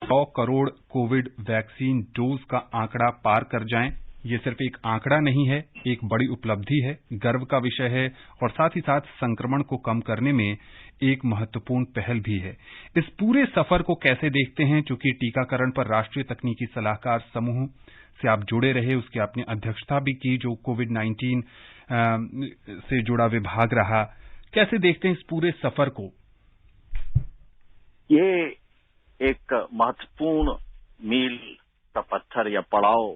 100 crore Covid vaccine dose का आंकड़ा पार कर जाएं, ये सिर्फ एक आंकड़ा नहीं है, एक बड़ी उपलब्धि है, गर्व का विषय है और साथ ही साथ संक्रमण को कम करने में एक महत्वपूर्ण पहल भी है। इस पूरे सफर को कैसे देखते हैं? चूंकि टीकाकरण पर राष्ट्रीय तकनीकी सलाहकार समूह से आप जुड़े रहे, उसकी आपने अध्यक्षता भी की, जो कोविड-19 से जुड़ा विभाग रहा। कैसे देखते हैं इस पूरे सफर को? ये एक महत्वपूर्ण मील का पत्थर या पड़ाव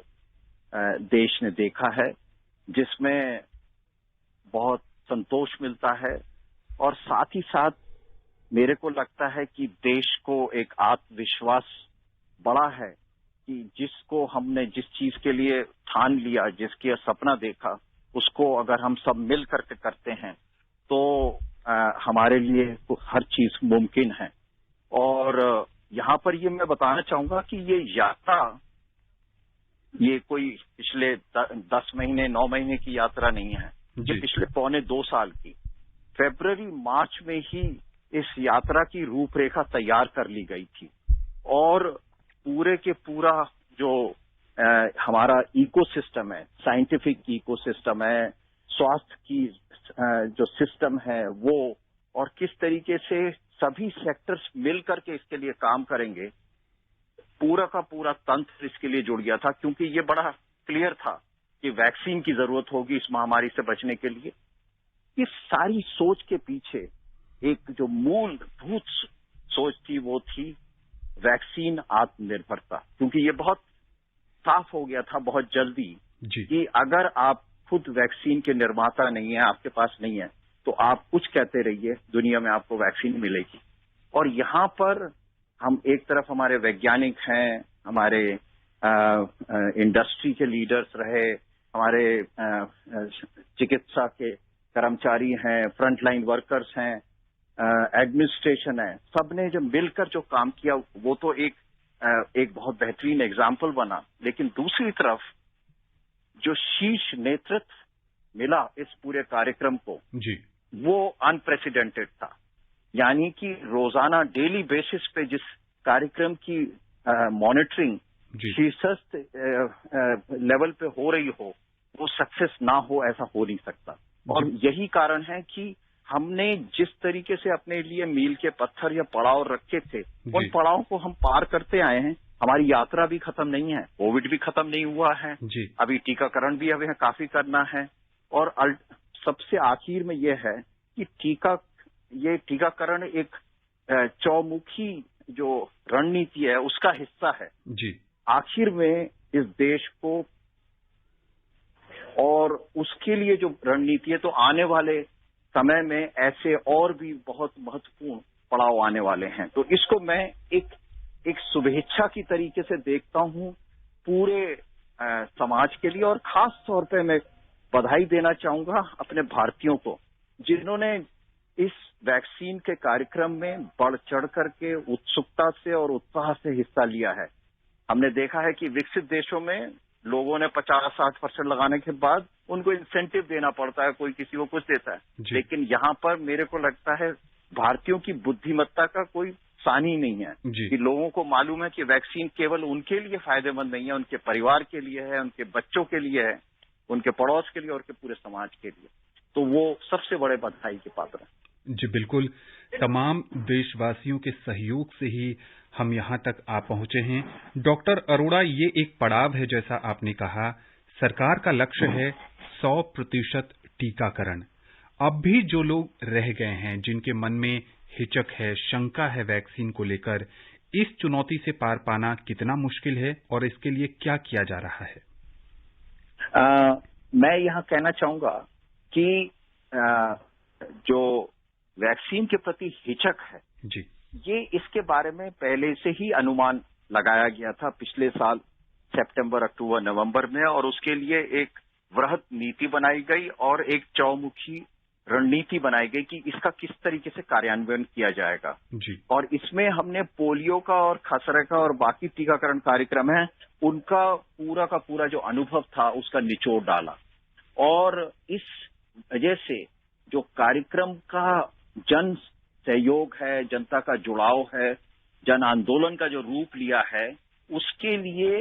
देश ने देखा है, जिसमें बहुत संतोष मिलता है और साथ ही साथ मेरे को लगता है कि देश को एक आत्मविश्वास बढ़ा है कि जिसको हमने जिस चीज के लिए ठान लिया, जिसके सपना देखा, उसको अगर हम सब मिल करके करते हैं तो हमारे लिए हर चीज मुमकिन है। और यहाँ पर ये मैं बताना चाहूंगा कि ये यात्रा ये कोई पिछले 10 महीने 9 महीने की यात्रा नहीं है, ये पिछले 2.25 साल की फरवरी मार्च में ही इस यात्रा की रूपरेखा तैयार कर ली गई थी और पूरे के पूरा जो हमारा इकोसिस्टम है, साइंटिफिक इकोसिस्टम है, स्वास्थ्य की जो सिस्टम है वो, और किस तरीके से सभी सेक्टर्स मिल करके इसके लिए काम करेंगे, पूरा का पूरा तंत्र इसके लिए जुड़ गया था, क्योंकि ये बड़ा क्लियर था कि वैक्सीन की जरूरत होगी इस महामारी से बचने के लिए। इस सारी सोच के पीछे एक जो मूलभूत सोच थी वो थी वैक्सीन आत्मनिर्भरता, क्योंकि ये बहुत साफ हो गया था बहुत जल्दी कि अगर आप खुद वैक्सीन के निर्माता नहीं है, आपके पास नहीं है, तो आप कुछ कहते रहिए, दुनिया में आपको वैक्सीन मिलेगी। और यहाँ पर हम एक तरफ हमारे वैज्ञानिक हैं, हमारे इंडस्ट्री के लीडर्स रहे, हमारे चिकित्सा के कर्मचारी हैं, फ्रंटलाइन वर्कर्स हैं, एडमिनिस्ट्रेशन है, सबने जो मिलकर जो काम किया वो तो एक बहुत बेहतरीन एग्जाम्पल बना। लेकिन दूसरी तरफ जो शीर्ष नेतृत्व मिला इस पूरे कार्यक्रम को वो अनप्रेसिडेंटेड था। यानी कि रोजाना डेली बेसिस पे जिस कार्यक्रम की मॉनिटरिंग शीर्षस्थ लेवल पे हो रही हो, वो सक्सेस ना हो, ऐसा हो नहीं सकता। और यही कारण है कि हमने जिस तरीके से अपने लिए मील के पत्थर या पड़ाव रखे थे, उन पड़ाव को हम पार करते आए हैं। हमारी यात्रा भी खत्म नहीं है, कोविड भी खत्म नहीं हुआ है, अभी टीकाकरण भी हमें काफी करना है। और सबसे आखिर में यह है कि टीकाकरण एक चौमुखी जो रणनीति है उसका हिस्सा है। आखिर में इस देश को, और उसके लिए जो रणनीति है, तो आने वाले समय में ऐसे और भी बहुत महत्वपूर्ण पड़ाव आने वाले हैं। तो इसको मैं एक शुभेच्छा की तरीके से देखता हूं पूरे समाज के लिए। और खास तौर पे मैं बधाई देना चाहूंगा अपने भारतीयों को, जिन्होंने इस वैक्सीन के कार्यक्रम में बढ़ चढ़ करके उत्सुकता से और उत्साह से हिस्सा लिया है। हमने देखा है कि विकसित देशों में लोगों ने 50-60% लगाने के बाद उनको इंसेंटिव देना पड़ता है, कोई किसी को कुछ देता है। लेकिन यहाँ पर मेरे को लगता है भारतीयों की बुद्धिमत्ता का कोई सानी नहीं है कि लोगों को मालूम है कि वैक्सीन केवल उनके लिए फायदेमंद नहीं है, उनके परिवार के लिए है, उनके बच्चों के लिए है, उनके पड़ोस के लिए और के पूरे समाज के लिए। तो वो सबसे बड़े बधाई के पात्र हैं। जी बिल्कुल, तमाम देशवासियों के सहयोग से ही हम यहाँ तक आ पहुंचे हैं। डॉक्टर अरोड़ा, ये एक पड़ाव है, जैसा आपने कहा, सरकार का लक्ष्य है 100% टीकाकरण। अब भी जो लोग रह गए हैं, जिनके मन में हिचक है, शंका है वैक्सीन को लेकर, इस चुनौती से पार पाना कितना मुश्किल है और इसके लिए क्या किया जा रहा है? मैं यहाँ कहना चाहूंगा कि जो वैक्सीन के प्रति हिचक है, ये इसके बारे में पहले से ही अनुमान लगाया गया था पिछले साल सितंबर, अक्टूबर, नवंबर में, और उसके लिए एक वृहद नीति बनाई गई और एक चौमुखी रणनीति बनाई गई कि इसका किस तरीके से कार्यान्वयन किया जाएगा। और इसमें हमने पोलियो का और खसरा का और बाकी टीकाकरण कार्यक्रम है, उनका पूरा का पूरा जो अनुभव था उसका निचोड़ डाला। और इस वजह से जो कार्यक्रम का जन सहयोग है, जनता का जुड़ाव है, जन आंदोलन का जो रूप लिया है, उसके लिए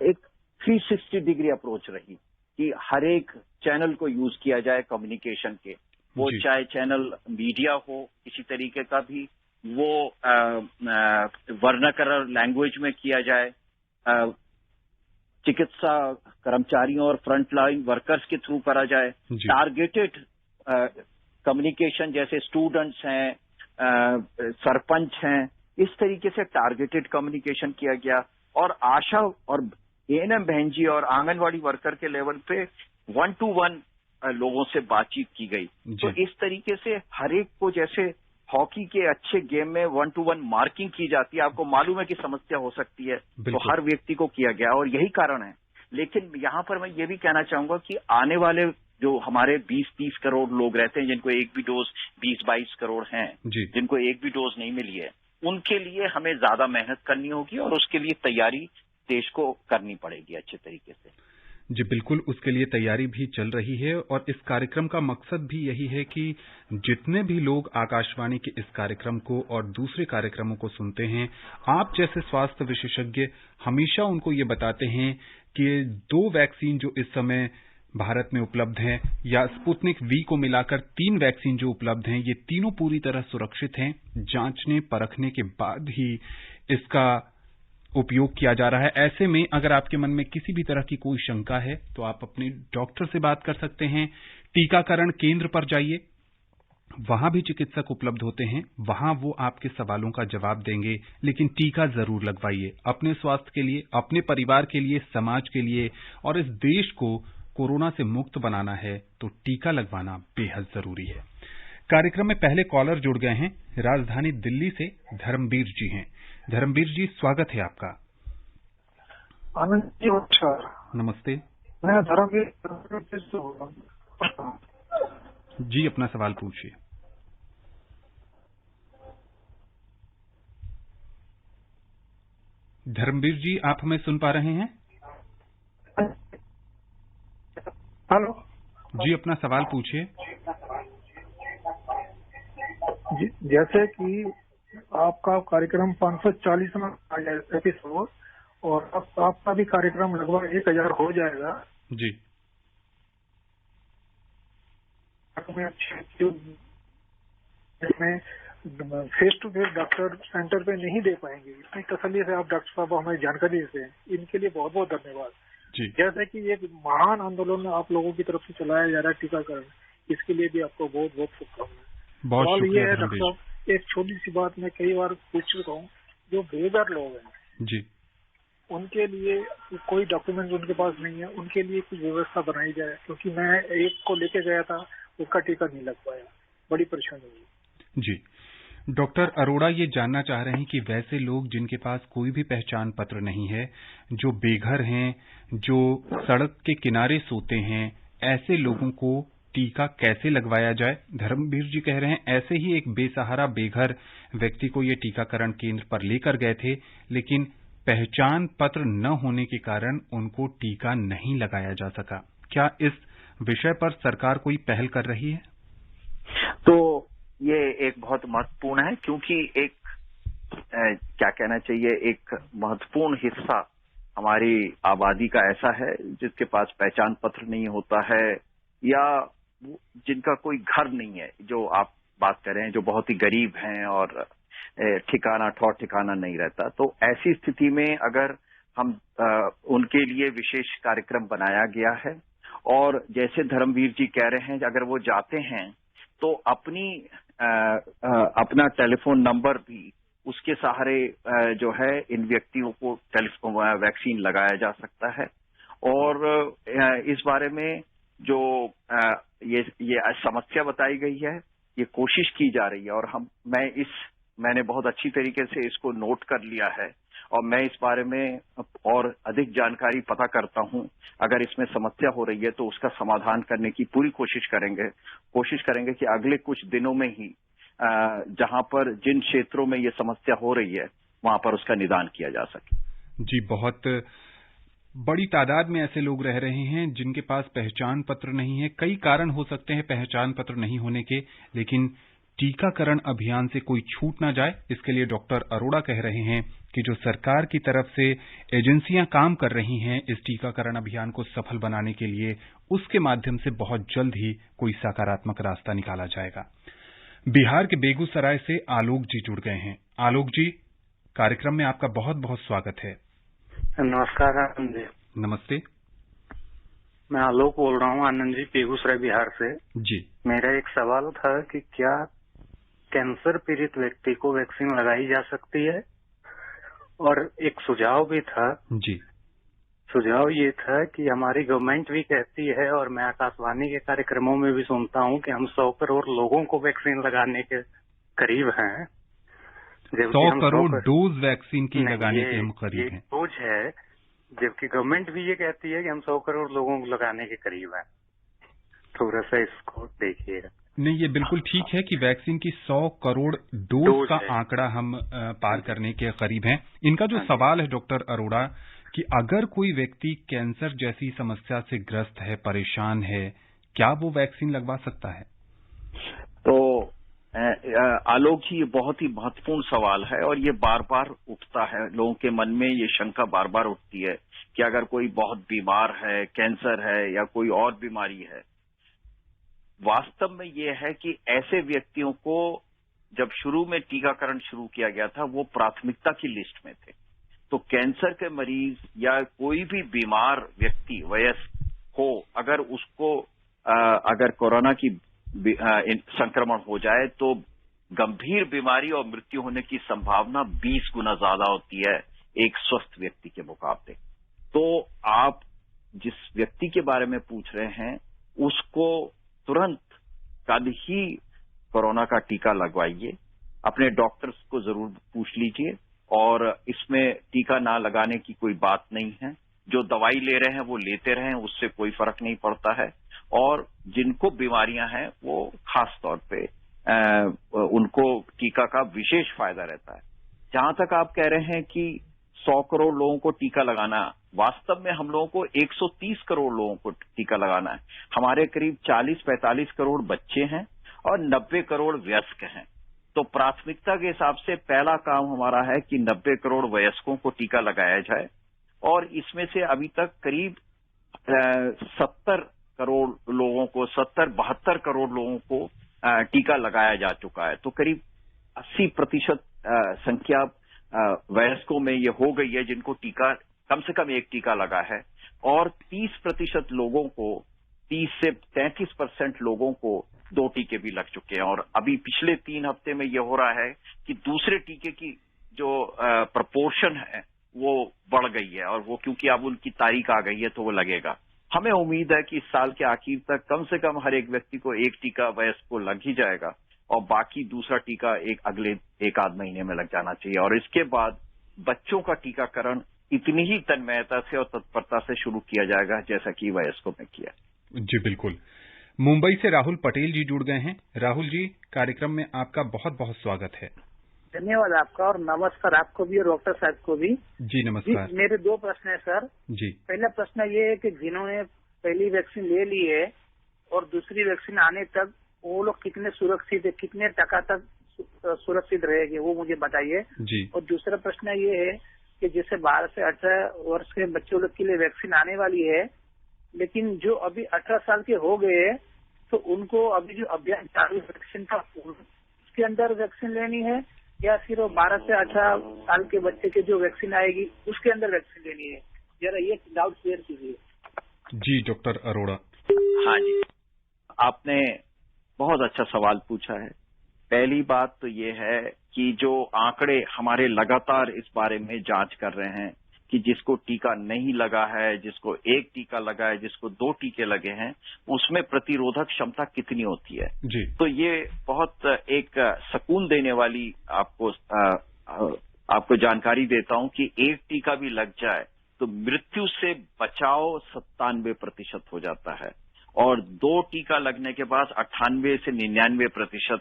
एक 360 डिग्री अप्रोच रही कि हर एक चैनल को यूज किया जाए कम्युनिकेशन के, वो चाहे चैनल मीडिया हो किसी तरीके का भी, वो वर्नाकुलर लैंग्वेज में किया जाए, चिकित्सा कर्मचारियों और फ्रंट लाइन वर्कर्स के थ्रू करा जाए, टारगेटेड कम्युनिकेशन जैसे स्टूडेंट्स हैं, सरपंच हैं, इस तरीके से टारगेटेड कम्युनिकेशन किया गया। और आशा और एएनएम बहन जी और आंगनवाड़ी वर्कर के लेवल पे 1-to-1 लोगों से बातचीत की गई। तो इस तरीके से हर एक को, जैसे हॉकी के अच्छे गेम में 1-to-1 मार्किंग की जाती है, आपको मालूम है कि समस्या हो सकती है, तो हर व्यक्ति को किया गया और यही कारण है। लेकिन यहाँ पर मैं ये भी कहना चाहूंगा कि आने वाले जो हमारे 20-30 करोड़ लोग रहते हैं, जिनको एक भी डोज, 20-22 करोड़ हैं जिनको एक भी डोज नहीं मिली है, उनके लिए हमें ज्यादा मेहनत करनी होगी और उसके लिए तैयारी देश को करनी पड़ेगी अच्छे तरीके से। जी बिल्कुल, उसके लिए तैयारी भी चल रही है और इस कार्यक्रम का मकसद भी यही है कि जितने भी लोग आकाशवाणी के इस कार्यक्रम को और दूसरे कार्यक्रमों को सुनते हैं, आप जैसे स्वास्थ्य विशेषज्ञ हमेशा उनको ये बताते हैं कि 2 वैक्सीन जो इस समय भारत में उपलब्ध हैं या स्पुतनिक वी को मिलाकर 3 वैक्सीन जो उपलब्ध हैं, ये तीनों पूरी तरह सुरक्षित हैं। जांचने परखने के बाद ही इसका उपयोग किया जा रहा है। ऐसे में अगर आपके मन में किसी भी तरह की कोई शंका है तो आप अपने डॉक्टर से बात कर सकते हैं। टीकाकरण केंद्र पर जाइए, वहां भी चिकित्सक उपलब्ध होते हैं, वहां वो आपके सवालों का जवाब देंगे। लेकिन टीका जरूर लगवाइए, अपने स्वास्थ्य के लिए, अपने परिवार के लिए, समाज के लिए, और इस देश को कोरोना से मुक्त बनाना है तो टीका लगवाना बेहद जरूरी है। कार्यक्रम में पहले कॉलर जुड़ गए हैं, राजधानी दिल्ली से धर्मवीर जी हैं। धर्मवीर जी, स्वागत है आपका। आनंद जी, नमस्कार। नमस्ते। मैं धर्मवीर जी, अपना सवाल पूछिए। धर्मवीर जी, आप हमें सुन पा रहे हैं? हेलो जी, अपना सवाल पूछिए। जैसे कि आपका कार्यक्रम 540वां एपिसोड और आपका भी कार्यक्रम लगभग 1000 हो जाएगा जी। इसमें face to face doctor center पे नहीं दे पाएंगे, इतनी तसल्ली से आप डॉक्टर साहब हमें जानकारी देते हैं, इनके लिए बहुत बहुत धन्यवाद जी। जैसे कि एक महान आंदोलन आप लोगों की तरफ से चलाया जा रहा है टीकाकरण, इसके लिए भी आपको बहुत बहुत शुभकामनाएं। बहुत ये है डॉक्टर साहब, एक छोटी सी बात मैं कई बार पूछ चुका हूँ, जो बेघर लोग हैं जी, उनके लिए कोई डॉक्यूमेंट उनके पास नहीं है, उनके लिए कुछ व्यवस्था बनाई जाए, क्योंकि मैं एक को लेके गया था, उसका टीका नहीं लग पाया, बड़ी परेशानी हुई। जी, डॉक्टर अरोड़ा ये जानना चाह रहे हैं कि वैसे लोग जिनके पास कोई भी पहचान पत्र नहीं है, जो बेघर हैं, जो सड़क के किनारे सोते हैं, ऐसे लोगों को टीका कैसे लगवाया जाए। धर्मवीर जी कह रहे हैं ऐसे ही एक बेसहारा बेघर व्यक्ति को ये टीकाकरण केंद्र पर लेकर गए थे, लेकिन पहचान पत्र न होने के कारण उनको टीका नहीं लगाया जा सका। क्या इस विषय पर सरकार कोई पहल कर रही है? तो ये एक बहुत महत्वपूर्ण है, क्योंकि एक क्या कहना चाहिए, एक महत्वपूर्ण हिस्सा हमारी आबादी का ऐसा है जिसके पास पहचान पत्र नहीं होता है या जिनका कोई घर नहीं है, जो आप बात कर रहे हैं, जो बहुत ही गरीब हैं और ठौर ठिकाना नहीं रहता। तो ऐसी स्थिति में अगर हम उनके लिए विशेष कार्यक्रम बनाया गया है और जैसे धर्मवीर जी कह रहे हैं, अगर वो जाते हैं तो अपना टेलीफोन नंबर भी उसके सहारे जो है इन व्यक्तियों को वैक्सीन लगाया जा सकता है। और इस बारे में जो ये समस्या बताई गई है, ये कोशिश की जा रही है और मैंने बहुत अच्छी तरीके से इसको नोट कर लिया है और मैं इस बारे में और अधिक जानकारी पता करता हूं। अगर इसमें समस्या हो रही है तो उसका समाधान करने की पूरी कोशिश करेंगे कि अगले कुछ दिनों में ही जहां पर जिन क्षेत्रों में ये समस्या हो रही है वहां पर उसका निदान किया जा सके। जी, बहुत बड़ी तादाद में ऐसे लोग रह रहे हैं जिनके पास पहचान पत्र नहीं है। कई कारण हो सकते हैं पहचान पत्र नहीं होने के, लेकिन टीकाकरण अभियान से कोई छूट ना जाए, इसके लिए डॉक्टर अरोड़ा कह रहे हैं कि जो सरकार की तरफ से एजेंसियां काम कर रही हैं इस टीकाकरण अभियान को सफल बनाने के लिए, उसके माध्यम से बहुत जल्द ही कोई सकारात्मक रास्ता निकाला जाएगा। बिहार के बेगूसराय से आलोक जी जुड़ गए हैं। आलोक जी, कार्यक्रम में आपका बहुत बहुत स्वागत है। नमस्कार आनंद जी। नमस्ते। मैं आलोक बोल रहा हूँ, आनंद जी, बेगूसराय बिहार से। जी। मेरा एक सवाल था कि क्या कैंसर पीड़ित व्यक्ति को वैक्सीन लगाई जा सकती है, और एक सुझाव भी था। जी। सुझाव ये था कि हमारी गवर्नमेंट भी कहती है, और मैं आकाशवाणी के कार्यक्रमों में भी सुनता हूँ कि हम 100 करोड़ लोगों को वैक्सीन लगाने के करीब हैं। 100 करोड़ डोज वैक्सीन की लगाने के हम करीब हैं। डोज है, जबकि गवर्नमेंट भी ये कहती है कि हम 100 करोड़ लोगों को लगाने के करीब हैं। थोड़ा सा इसको देखिएगा। नहीं, ये बिल्कुल ठीक है कि वैक्सीन की 100 करोड़ डोज का आंकड़ा हम पार करने के करीब हैं। इनका जो सवाल है डॉक्टर अरोड़ा, कि अगर कोई व्यक्ति कैंसर जैसी समस्या से ग्रस्त है, परेशान है, क्या वो वैक्सीन लगवा सकता है? तो आलोक जी, ये बहुत ही महत्वपूर्ण सवाल है और ये बार बार उठता है लोगों के मन में। ये शंका बार बार उठती है कि अगर कोई बहुत बीमार है, कैंसर है या कोई और बीमारी है। वास्तव में ये है कि ऐसे व्यक्तियों को जब शुरू में टीकाकरण शुरू किया गया था वो प्राथमिकता की लिस्ट में थे। तो कैंसर के मरीज या कोई भी बीमार व्यक्ति वयस्क हो, अगर उसको अगर कोरोना की संक्रमण हो जाए तो गंभीर बीमारी और मृत्यु होने की संभावना 20 गुना ज्यादा होती है एक स्वस्थ व्यक्ति के मुकाबले। तो आप जिस व्यक्ति के बारे में पूछ रहे हैं उसको तुरंत कल ही कोरोना का टीका लगवाइए। अपने डॉक्टर्स को जरूर पूछ लीजिए, और इसमें टीका ना लगाने की कोई बात नहीं है। जो दवाई ले रहे हैं वो लेते रहें, उससे कोई फर्क नहीं पड़ता है। और जिनको बीमारियां हैं वो खास तौर पे उनको टीका का विशेष फायदा रहता है। जहां तक आप कह रहे हैं कि 100 करोड़ लोगों को टीका लगाना, वास्तव में हम लोगों को 130 करोड़ लोगों को टीका लगाना है। हमारे करीब 40-45 करोड़ बच्चे हैं और 90 करोड़ वयस्क हैं। तो प्राथमिकता के हिसाब से पहला काम हमारा है कि 90 करोड़ वयस्कों को टीका लगाया जाए, और इसमें से अभी तक करीब 70 करोड़ लोगों को, 72 करोड़ लोगों को टीका लगाया जा चुका है। तो करीब 80% संख्या वयस्कों में ये हो गई है जिनको टीका, कम से कम एक टीका लगा है, और 30% लोगों को, 30 से 33% लोगों को 2 टीके भी लग चुके हैं। और अभी पिछले 3 हफ्ते में ये हो रहा है कि दूसरे टीके की जो प्रपोर्शन है वो बढ़ गई है, और वो क्योंकि अब उनकी तारीख आ गई है तो वो लगेगा। हमें उम्मीद है कि इस साल के आखिर तक कम से कम हर एक व्यक्ति को एक टीका वयस्क को लग ही जाएगा, और बाकी दूसरा टीका अगले 1-आध महीने में लग जाना चाहिए। और इसके बाद बच्चों का टीकाकरण इतनी ही तन्मयता से और तत्परता से शुरू किया जाएगा जैसा कि वयस्कों में किया। जी बिल्कुल। मुंबई से राहुल पटेल जी जुड़ गए हैं। राहुल जी, कार्यक्रम में आपका बहुत बहुत स्वागत है। धन्यवाद आपका, और नमस्कार आपको भी और डॉक्टर साहब को भी। जी नमस्कार। जी, मेरे 2 प्रश्न है सर। जी। पहला प्रश्न ये है कि जिन्होंने पहली वैक्सीन ले ली है और दूसरी वैक्सीन आने तक वो लोग कितने सुरक्षित है, कितने टका तक सुरक्षित रहेंगे, वो मुझे बताइए। जी। और दूसरा प्रश्न ये है कि जैसे 12 से 18 वर्ष के बच्चों लोग के लिए वैक्सीन आने वाली है, लेकिन जो अभी 18 साल के हो गए हैं तो उनको अभी जो अभियान चालू वैक्सीन का, उसके अंदर वैक्सीन लेनी है, या सिर्फ 12 से 18 साल के बच्चे के जो वैक्सीन आएगी उसके अंदर वैक्सीन लेनी है? जरा ये डाउट क्लियर कीजिए। जी डॉक्टर अरोड़ा। हाँ जी, आपने बहुत अच्छा सवाल पूछा है। पहली बात तो ये है कि जो आंकड़े हमारे लगातार इस बारे में जांच कर रहे हैं कि जिसको टीका नहीं लगा है, जिसको एक टीका लगा है, जिसको 2 टीके लगे हैं, उसमें प्रतिरोधक क्षमता कितनी होती है। जी। तो ये बहुत एक सुकून देने वाली आपको जानकारी देता हूं कि एक टीका भी लग जाए तो मृत्यु से बचाव 97% हो जाता है, और 2 टीका लगने के बाद 98 से 99%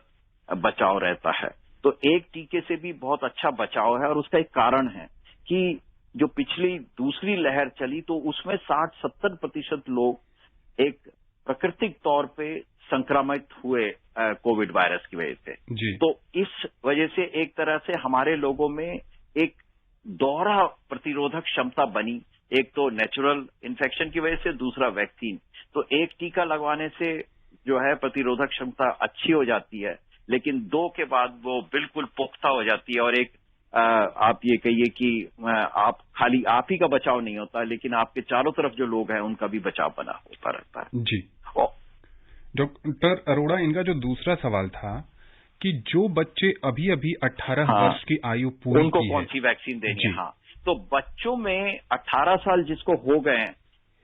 बचाव रहता है। तो एक टीके से भी बहुत अच्छा बचाव है, और उसका एक कारण है कि जो पिछली दूसरी लहर चली तो उसमें 60-70% लोग एक प्राकृतिक तौर पे संक्रमित हुए कोविड वायरस की वजह से। जी। तो इस वजह से एक तरह से हमारे लोगों में एक दोहरा प्रतिरोधक क्षमता बनी, एक तो नेचुरल इन्फेक्शन की वजह से, दूसरा वैक्सीन। तो एक टीका लगवाने से जो है प्रतिरोधक क्षमता अच्छी हो जाती है, लेकिन 2 के बाद वो बिल्कुल पुख्ता हो जाती है और एक आप ये कहिए कि आप खाली आप ही का बचाव नहीं होता, लेकिन आपके चारों तरफ जो लोग हैं उनका भी बचाव बना होता रहता है। जी। डॉक्टर अरोड़ा, इनका जो दूसरा सवाल था कि जो बच्चे अभी अभी 18 वर्ष की आयु पूरी उनको की कौन सी वैक्सीन देनी है? हाँ, तो बच्चों में 18 साल जिसको हो गए हैं,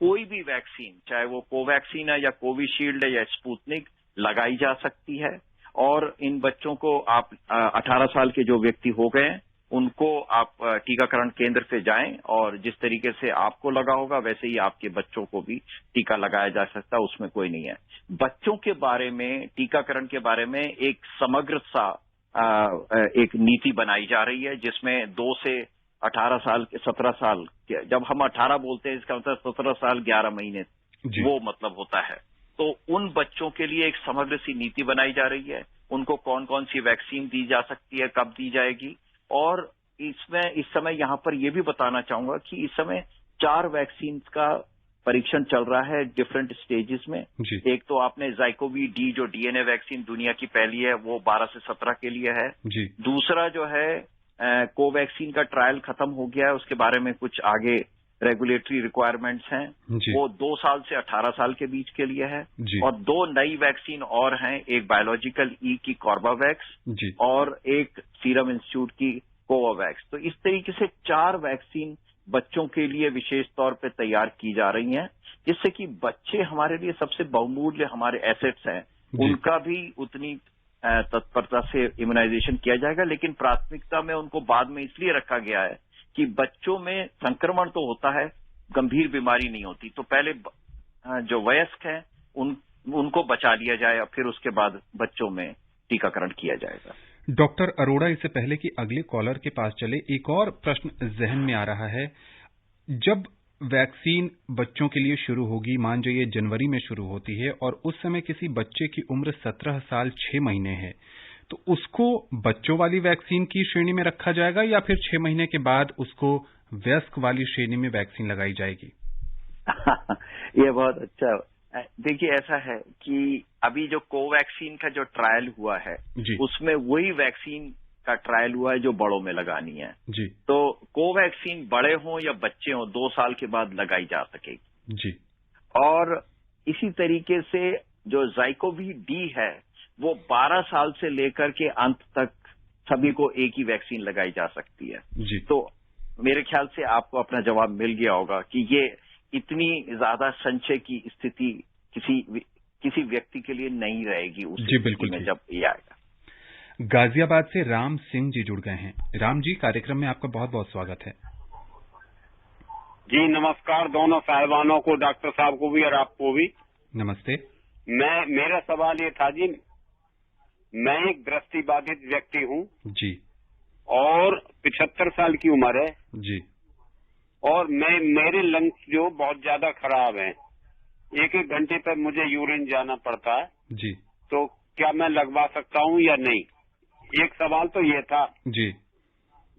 कोई भी वैक्सीन, चाहे वो कोवैक्सीन है या कोविशील्ड है या स्पुतनिक, लगाई जा सकती है। और इन बच्चों को आप 18 साल के जो व्यक्ति हो गए हैं उनको आप टीकाकरण केंद्र पे जाएं और जिस तरीके से आपको लगा होगा वैसे ही आपके बच्चों को भी टीका लगाया जा सकता है, उसमें कोई नहीं है। बच्चों के बारे में, टीकाकरण के बारे में एक समग्र सा एक नीति बनाई जा रही है, जिसमें 2 से 18 साल के 17 साल, जब हम 18 बोलते हैं इसका मतलब 17 साल 11 महीने वो मतलब होता है। तो उन बच्चों के लिए एक समग्र सी नीति बनाई जा रही है, उनको कौन कौन सी वैक्सीन दी जा सकती है, कब दी जाएगी। और इसमें इस समय यहां पर यह भी बताना चाहूंगा कि इस समय 4 वैक्सीन का परीक्षण चल रहा है डिफरेंट स्टेजेस में। एक तो आपने ज़ाइकोवी डी जो डीएनए वैक्सीन दुनिया की पहली है, वो 12 से 17 के लिए है। दूसरा जो है कोवैक्सीन का ट्रायल खत्म हो गया है, उसके बारे में कुछ आगे रेगुलेटरी रिक्वायरमेंट्स हैं, वो 2 साल से 18 साल के बीच के लिए है। और 2 नई वैक्सीन और हैं, एक बायोलॉजिकल ई की कॉर्बावैक्स और एक सीरम इंस्टीट्यूट की कोवावैक्स। तो इस तरीके से 4 वैक्सीन बच्चों के लिए विशेष तौर पे तैयार की जा रही हैं, जिससे कि बच्चे हमारे लिए सबसे बहुमूल्य हमारे एसेट्स हैं, उनका भी उतनी तत्परता से इम्यूनाइजेशन किया जाएगा। लेकिन प्राथमिकता में उनको बाद में इसलिए रखा गया है कि बच्चों में संक्रमण तो होता है, गंभीर बीमारी नहीं होती, तो पहले जो वयस्क हैं उनको बचा लिया जाए और फिर उसके बाद बच्चों में टीकाकरण किया जाएगा। डॉक्टर अरोड़ा, इससे पहले कि अगले कॉलर के पास चले, एक और प्रश्न जहन में आ रहा है। जब वैक्सीन बच्चों के लिए शुरू होगी, मान जाइए जनवरी में शुरू होती है और उस समय किसी बच्चे की उम्र 17 साल 6 महीने है, तो उसको बच्चों वाली वैक्सीन की श्रेणी में रखा जाएगा या फिर 6 महीने के बाद उसको वयस्क वाली श्रेणी में वैक्सीन लगाई जाएगी? ये बहुत अच्छा। देखिए, ऐसा है कि अभी जो कोवैक्सीन का जो ट्रायल हुआ है उसमें वही वैक्सीन का ट्रायल हुआ है जो बड़ों में लगानी है। तो कोवैक्सीन बड़े हों या बच्चे हों 2 साल के बाद लगाई जा सकेगी। और इसी तरीके से जो ज़ाइकोवी डी है वो 12 साल से लेकर के अंत तक सभी को एक ही वैक्सीन लगाई जा सकती है। तो मेरे ख्याल से आपको अपना जवाब मिल गया होगा कि ये इतनी ज्यादा संचय की स्थिति किसी व्यक्ति के लिए नहीं रहेगी उस स्थिति में जब ये आएगा। गाजियाबाद से राम सिंह जी जुड़ गए हैं। राम जी, कार्यक्रम में आपका बहुत बहुत स्वागत है। जी नमस्कार, दोनों साहिबानों को, डॉक्टर साहब को भी और आपको भी नमस्ते। मेरा सवाल ये था जी, मैं एक दृष्टिबाधित व्यक्ति हूँ जी और 75 साल की उम्र है जी, और मेरे लंग्स जो बहुत ज्यादा खराब हैं, 1-1 घंटे पर मुझे यूरिन जाना पड़ता है जी। तो क्या मैं लगवा सकता हूँ या नहीं? एक सवाल तो ये था जी।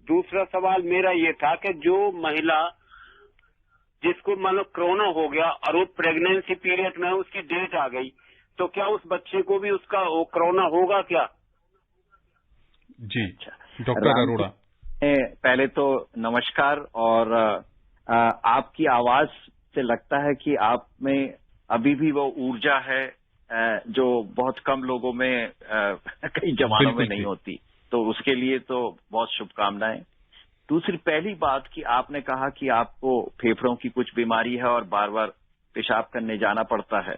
दूसरा सवाल मेरा ये था कि जो महिला जिसको मान लो कोरोना हो गया और वो प्रेगनेंसी पीरियड में उसकी डेट आ गई, तो क्या उस बच्चे को भी उसका कोरोना होगा क्या? जी डॉक्टर अरोड़ा, पहले तो नमस्कार। और आपकी आवाज से लगता है कि आप में अभी भी वो ऊर्जा है जो बहुत कम लोगों में कई जमानों में नहीं होती, तो उसके लिए तो बहुत शुभकामनाएं। दूसरी पहली बात कि आपने कहा कि आपको फेफड़ों की कुछ बीमारी है और बार बार पेशाब करने जाना पड़ता है,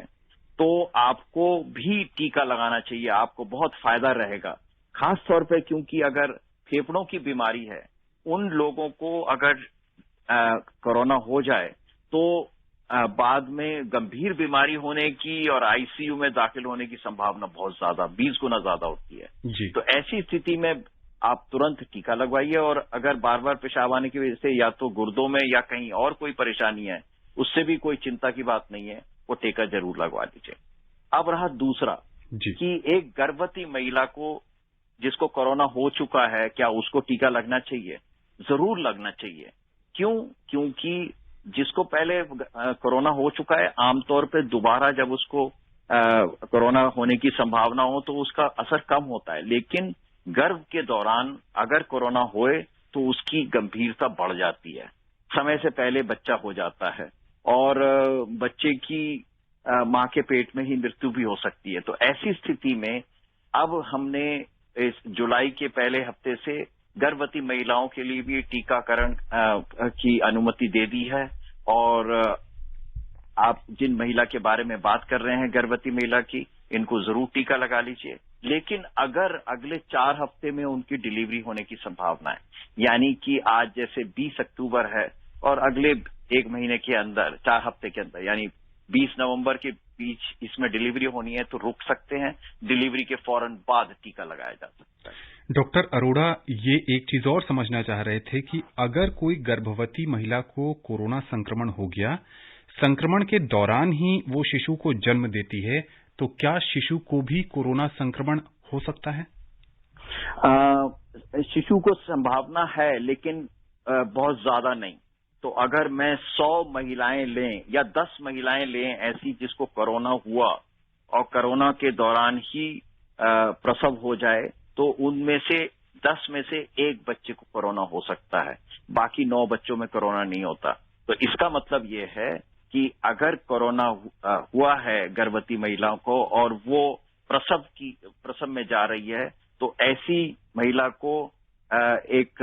तो आपको भी टीका लगाना चाहिए, आपको बहुत फायदा रहेगा, खास तौर पे क्योंकि अगर फेफड़ों की बीमारी है, उन लोगों को अगर कोरोना हो जाए तो बाद में गंभीर बीमारी होने की और आईसीयू में दाखिल होने की संभावना बहुत ज्यादा 20 गुना ज्यादा होती है। तो ऐसी स्थिति में आप तुरंत टीका लगवाइए, और अगर बार बार पेशाब आने की वजह से या तो गुर्दों में या कहीं और कोई परेशानी है, उससे भी कोई चिंता की बात नहीं है, वो टीका जरूर लगवा लीजिए। अब रहा दूसरा कि एक गर्भवती महिला को जिसको कोरोना हो चुका है, क्या उसको टीका लगना चाहिए? जरूर लगना चाहिए। क्यों? क्योंकि जिसको पहले कोरोना हो चुका है, आमतौर पे दोबारा जब उसको कोरोना होने की संभावना हो तो उसका असर कम होता है, लेकिन गर्भ के दौरान अगर कोरोना होए तो उसकी गंभीरता बढ़ जाती है, समय से पहले बच्चा हो जाता है और बच्चे की मां के पेट में ही मृत्यु भी हो सकती है। तो ऐसी स्थिति में अब हमने इस जुलाई के पहले हफ्ते से गर्भवती महिलाओं के लिए भी टीकाकरण की अनुमति दे दी है और आप जिन महिला के बारे में बात कर रहे हैं, गर्भवती महिला की, इनको जरूर टीका लगा लीजिए। लेकिन अगर अगले 4 हफ्ते में उनकी डिलीवरी होने की संभावना है, यानी कि आज जैसे 20 अक्टूबर है और अगले 1 महीने के अंदर, 4 हफ्ते के अंदर, यानी 20 नवंबर के बीच इसमें डिलीवरी होनी है, तो रुक सकते हैं। डिलीवरी के फौरन बाद टीका लगाया जा सकता है। डॉक्टर अरोड़ा, ये एक चीज और समझना चाह रहे थे कि अगर कोई गर्भवती महिला को कोरोना संक्रमण हो गया, संक्रमण के दौरान ही वो शिशु को जन्म देती है, तो क्या शिशु को भी कोरोना संक्रमण हो सकता है? शिशु को संभावना है, लेकिन बहुत ज्यादा नहीं। तो अगर मैं 100 महिलाएं लें या 10 महिलाएं लें ऐसी जिसको कोरोना हुआ और कोरोना के दौरान ही प्रसव हो जाए, तो उनमें से 10 में से 1 बच्चे को कोरोना हो सकता है, बाकी 9 बच्चों में कोरोना नहीं होता। तो इसका मतलब ये है कि अगर कोरोना हुआ है गर्भवती महिलाओं को और वो प्रसव में जा रही है, तो ऐसी महिला को एक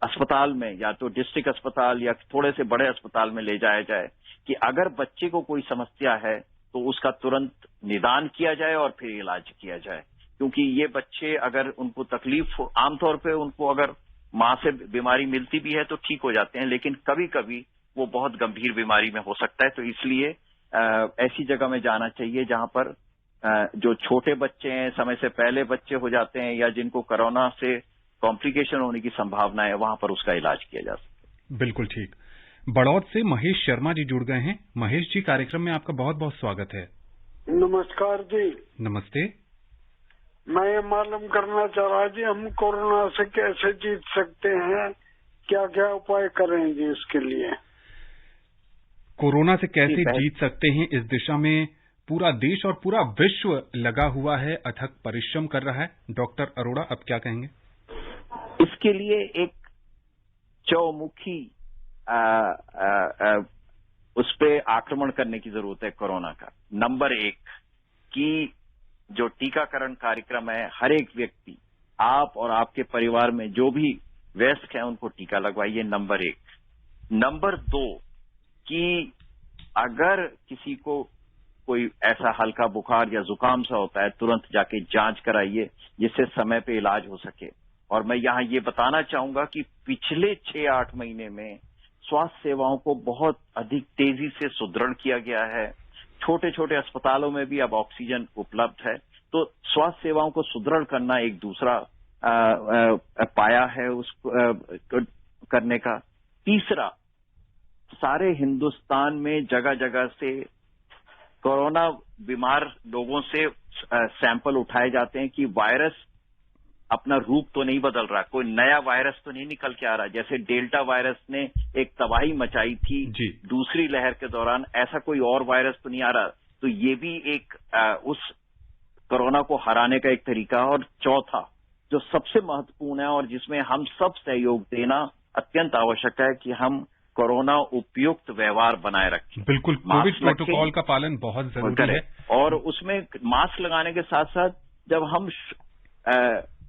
अस्पताल में, या तो डिस्ट्रिक्ट अस्पताल या थोड़े से बड़े अस्पताल में ले जाया जाए कि अगर बच्चे को कोई समस्या है तो उसका तुरंत निदान किया जाए और फिर इलाज किया जाए। क्योंकि ये बच्चे अगर उनको तकलीफ हो, आमतौर पे उनको अगर मां से बीमारी मिलती भी है तो ठीक हो जाते हैं, लेकिन कभी कभी वो बहुत गंभीर बीमारी में हो सकता है। तो इसलिए ऐसी जगह में जाना चाहिए जहां पर जो छोटे बच्चे हैं, समय से पहले बच्चे हो जाते हैं या जिनको कोरोना से कॉम्प्लिकेशन होने की संभावना है, वहां पर उसका इलाज किया जा सकता है। बिल्कुल ठीक। बड़ौद से महेश शर्मा जी जुड़ गए हैं। महेश जी, कार्यक्रम में आपका बहुत बहुत स्वागत है। नमस्कार जी। नमस्ते। मैं ये मालूम करना चाह रहा जी, हम कोरोना से कैसे जीत सकते हैं, क्या क्या उपाय करें जी इसके लिए? कोरोना से कैसे जीत सकते हैं, इस दिशा में पूरा देश और पूरा विश्व लगा हुआ है, अथक परिश्रम कर रहा है। डॉक्टर अरोड़ा, अब क्या कहेंगे? इसके लिए एक चौमुखी उस पे आक्रमण करने की जरूरत है कोरोना का। नंबर 1 कि जो टीकाकरण कार्यक्रम है, हर एक व्यक्ति, आप और आपके परिवार में जो भी वयस्क हैं उनको टीका लगवाइए, नंबर 1। नंबर 2 कि अगर किसी को कोई ऐसा हल्का बुखार या जुकाम सा होता है, तुरंत जाके जांच कराइए जिससे समय पे इलाज हो सके। और मैं यहां ये बताना चाहूंगा कि पिछले 6-8 महीने में स्वास्थ्य सेवाओं को बहुत अधिक तेजी से सुदृढ़ किया गया है। छोटे छोटे अस्पतालों में भी अब ऑक्सीजन उपलब्ध है, तो स्वास्थ्य सेवाओं को सुदृढ़ करना एक दूसरा पाया है उसको करने का। तीसरा, सारे हिंदुस्तान में जगह जगह से कोरोना बीमार लोगों से सैंपल उठाए जाते हैं कि वायरस अपना रूप तो नहीं बदल रहा, कोई नया वायरस तो नहीं निकल के आ रहा। जैसे डेल्टा वायरस ने एक तबाही मचाई थी दूसरी लहर के दौरान, ऐसा कोई और वायरस तो नहीं आ रहा। तो ये भी एक उस कोरोना को हराने का एक तरीका। और चौथा, जो सबसे महत्वपूर्ण है और जिसमें हम सब सहयोग देना अत्यंत आवश्यक है, कि हम कोरोना उपयुक्त व्यवहार बनाए रखें। बिल्कुल, कोविड प्रोटोकॉल का पालन बहुत जरूरी है। और उसमें मास्क लगाने के साथ साथ जब हम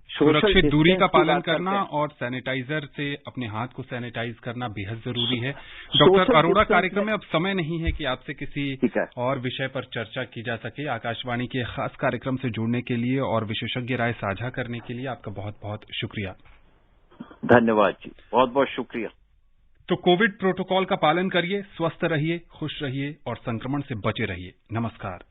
सुरक्षित दूरी का पालन करना और सैनिटाइजर से अपने हाथ को सैनिटाइज करना बेहद जरूरी है। डॉक्टर अरोड़ा, कार्यक्रम में अब समय नहीं है कि आपसे किसी और विषय पर चर्चा की जा सके। आकाशवाणी के खास कार्यक्रम से जुड़ने के लिए और विशेषज्ञ राय साझा करने के लिए आपका बहुत बहुत शुक्रिया। धन्यवाद जी, बहुत बहुत शुक्रिया। तो कोविड प्रोटोकॉल का पालन करिए, स्वस्थ रहिए, खुश रहिए और संक्रमण से बचे रहिए। नमस्कार।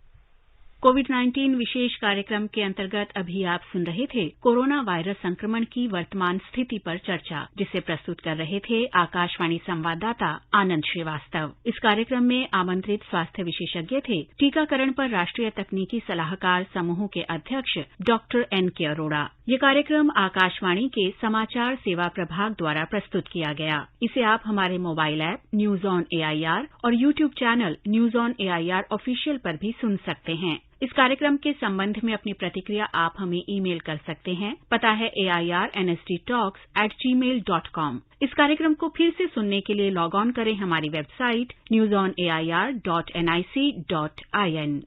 कोविड-19 विशेष कार्यक्रम के अंतर्गत अभी आप सुन रहे थे कोरोना वायरस संक्रमण की वर्तमान स्थिति पर चर्चा, जिसे प्रस्तुत कर रहे थे आकाशवाणी संवाददाता आनंद श्रीवास्तव। इस कार्यक्रम में आमंत्रित स्वास्थ्य विशेषज्ञ थे टीकाकरण पर राष्ट्रीय तकनीकी सलाहकार समूह के अध्यक्ष डॉक्टर N.K. अरोड़ा। ये कार्यक्रम आकाशवाणी के समाचार सेवा प्रभाग द्वारा प्रस्तुत किया गया। इसे आप हमारे mobile app news on AIR और YouTube channel news on AIR official पर भी सुन सकते हैं। इस कार्यक्रम के संबंध में अपनी प्रतिक्रिया आप हमें ईमेल कर सकते हैं। पता है airnsttalks@gmail.com। इस कार्यक्रम को फिर से सुनने के लिए लॉग ऑन करें हमारी वेबसाइट newsonair.nic.in।